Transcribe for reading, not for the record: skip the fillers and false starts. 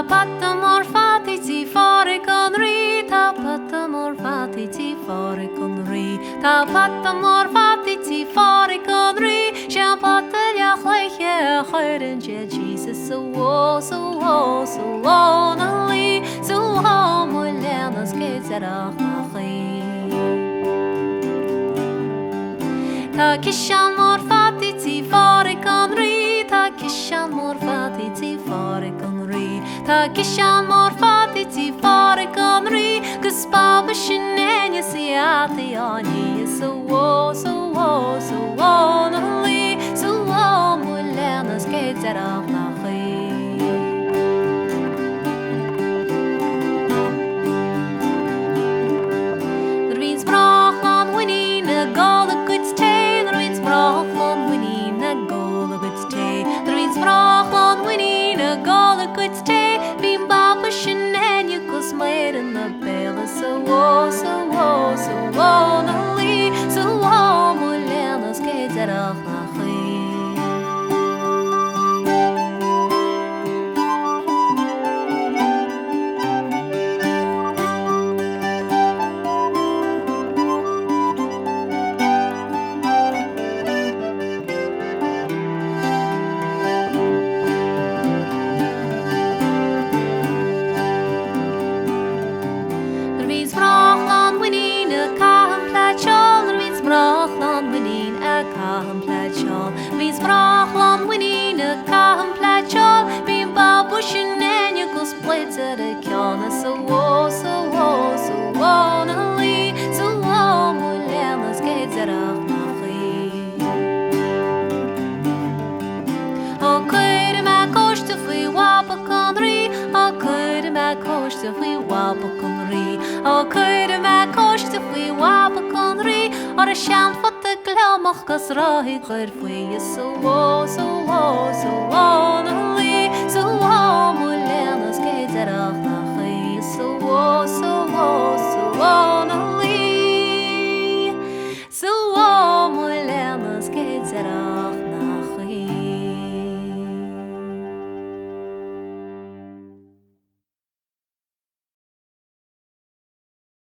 Ta patamor fati ti fare con ri, ta patamor fati ti fare con ri, ta patamor fati ti fare con ri. Shan patelia khayhe khairen je Jesus so lonely, so molenas kezera khay. Ta kishan mor fati ti fare con ri, ta kishan mor fati ti fare con ri, ta kishan mor fati ti fare con ri. Kuspa bishinen siati ani so lonely, so molenas kezera khay. Der wins brachlan winning a goal a good stay. Der wins brachlan winning a goal a good stay. Der wins brachlan winning a goal a good stay. Bim babushin and you cause made in the bella so lonely, so molenas kezera khay. Der wins brachlan winning a kahn platschal. Der wins brachlan winning a kahn platschal. Wins brachlan winning a kahn platschal. Bim babushin and you cause plates at a kjana so lonely, so molenas kezera khay. O kuyde ma koshte fui wapa konri, o kuyde ma koshte fui wapa konri, o kuyde ma koshte fui wapa konri. Or a shant fot de glamach gas rahi gher fui so lonely, so molenas kezera khay, so